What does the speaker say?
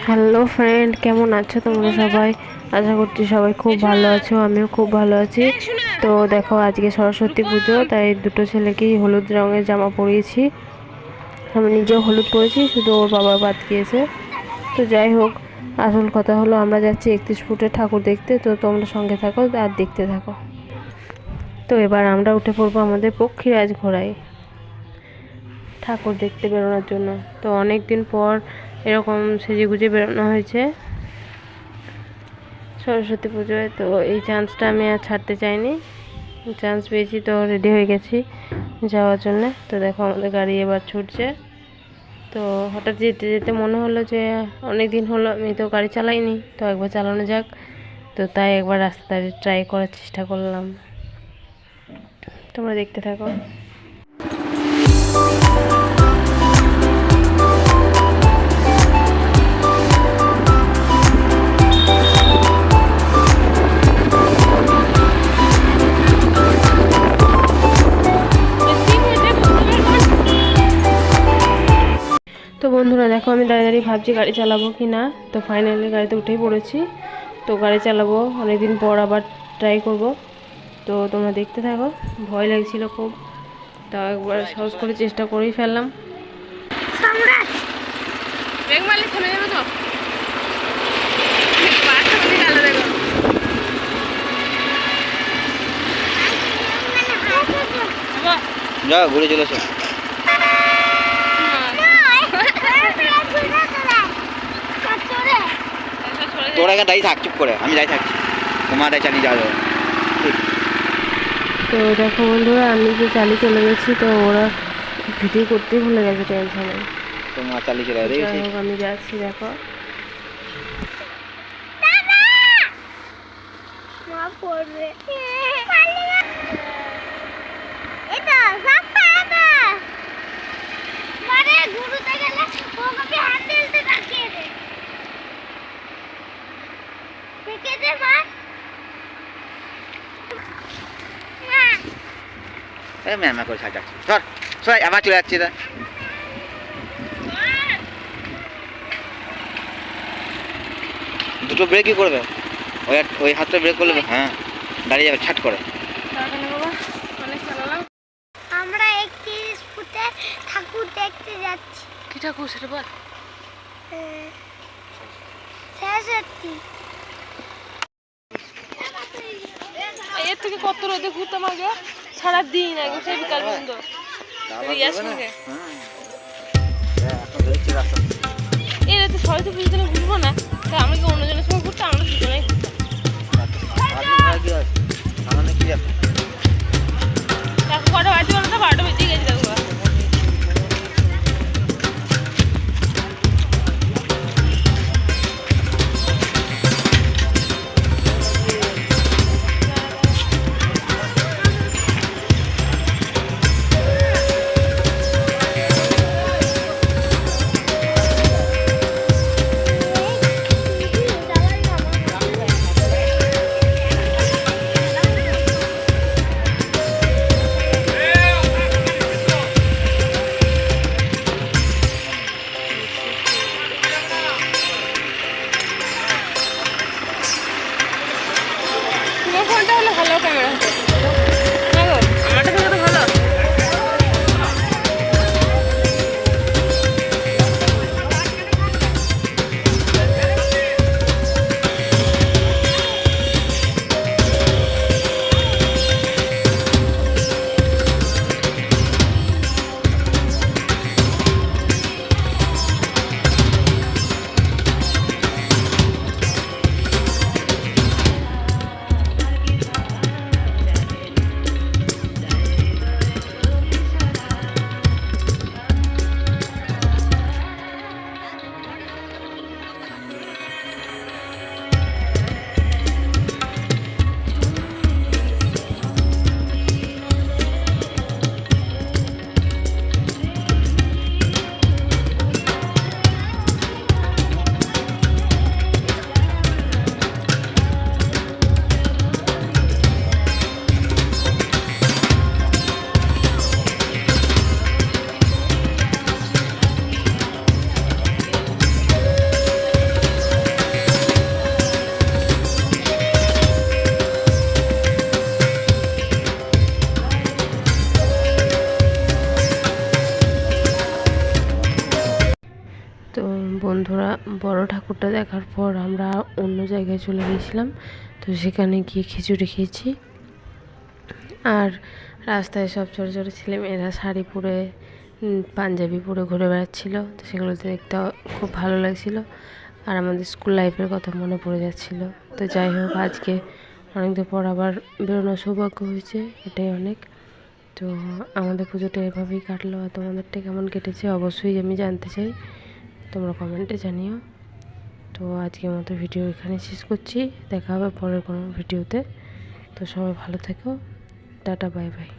Hello friend, কেমন আছো তোমরা সবাই? আশা করছি সবাই খুব ভালো আছো, আমিও খুব ভালো আছি। তো দেখো, আজকে সরস্বতী পুজো, তাই দুটো ছেলেকেই হলুদ রঙের জামা পরিয়েছি। আমি নিজেও হলুদ পরেছি, শুধু ওর বাবা বাদ গিয়েছে। তো যাই হোক, আসল কথা হলো আমরা যাচ্ছি 31 ফুটের ঠাকুর দেখতে। তো তোমরা সঙ্গে থাকো আর দেখতে থাকো। তো এবার আমরা উঠে পড়বো আমাদের পক্ষীরাজ ঘোড়ায় ঠাকুর দেখতে বেরোনোর জন্য। তো অনেক দিন পর এরকম সেজে গুজে বেরোনো হয়েছে সরস্বতী পুজোয়। তো এই চান্সটা আমি আর ছাড়তে চাইনি, চান্স পেয়েছি তো রেডি হয়ে গেছি যাওয়ার জন্য। তো দেখো আমাদের গাড়ি এবার ছুটছে। তো হঠাৎ যেতে যেতে মনে হলো যে অনেক দিন হলো আমি তো গাড়ি চালাইনি, তো একবার চালানো যাক। তো তাই একবার রাস্তায় ট্রাই করার চেষ্টা করলাম। তোমরা দেখতে থাকো। তো বন্ধুরা দেখো, আমি দাঁড়িয়ে দাঁড়িয়ে ভাবছি গাড়ি চালাবো কি না। তো ফাইনালি গাড়িতে উঠেই পড়েছি। তো গাড়ি চালাবো, অনেকদিন পর আবার ট্রাই করব। তো তোমরা দেখতে থাকো। ভয় লাগছিল খুব, তাও একবার সাহস করে চেষ্টা করেই ফেললাম। ঘুরে চলেছে। তোরা এখানে দাঁড়িয়ে থাক, চুপ করে, আমি দাঁড়িয়ে থাকছি, তোমার চালিয়ে যাওয়া যাবে। তো দেখো বন্ধুরা, আমি যে চালিয়ে চলে গেছি, তো ওরা ভিডিও করতেই ভুলে গেছে টেনশনে। তোমার চালিয়ে চলে যাই গেছে। হোক, আমি যাচ্ছি। দেখো ম্যামা করে সাজাচ্ছি, ধর সবাই আবার চলে যাচ্ছে। দুটো ব্রেকই করবে, ওই হাতটা ব্রেক করলে হ্যাঁ দাঁড়িয়ে যাবে ছাট করে। আমরা 31 ফুটে ঠাকুর দেখতে যাচ্ছি। কি ঠাকুর সেটা বল? সরস্বতী। এর থেকে কত রোদে ঘুরতাম আগে, সারাদিন আগে সেই বিকাল পর্যন্ত। এই রাতে সরস্বতী পুজোতে ঘুরবো না, তাই আমরা কি অন্যজনের সঙ্গে ঘুরতাম? আমরা দুজনেই দেখো কটা বাজে বলো তো, 12টা বেজে গেছে। দেখো বন্ধুরা বড় ঠাকুরটা দেখার পর আমরা অন্য জায়গায় চলে গিয়েছিলাম। তো সেখানে গিয়ে খিচুড়ি খেয়েছি। আর রাস্তায় সব ছোটো ছোটো ছেলেমেয়েরা শাড়ি পরে পাঞ্জাবি পরে ঘুরে বেড়াচ্ছিলো। তো সেগুলোতে দেখতে খুব ভালো লাগছিলো। আর আমাদের স্কুল লাইফের কথা মনে পড়ে যাচ্ছিলো। তো যাই হোক, আজকে অনেকদিন পর আবার বেরোনোর সৌভাগ্য হয়েছে, এটাই অনেক। তো আমাদের পুজোটা এভাবেই কাটলো। আর তোমাদেরটা কেমন কেটেছে অবশ্যই আমি জানতে চাই, তোমরা কমেন্টে জানিও। তো আজকের মতো ভিডিও এখানে শেষ করছি, দেখা হবে পরের কোনো ভিডিওতে। তো সবাই ভালো থেকো, টাটা বাই বাই।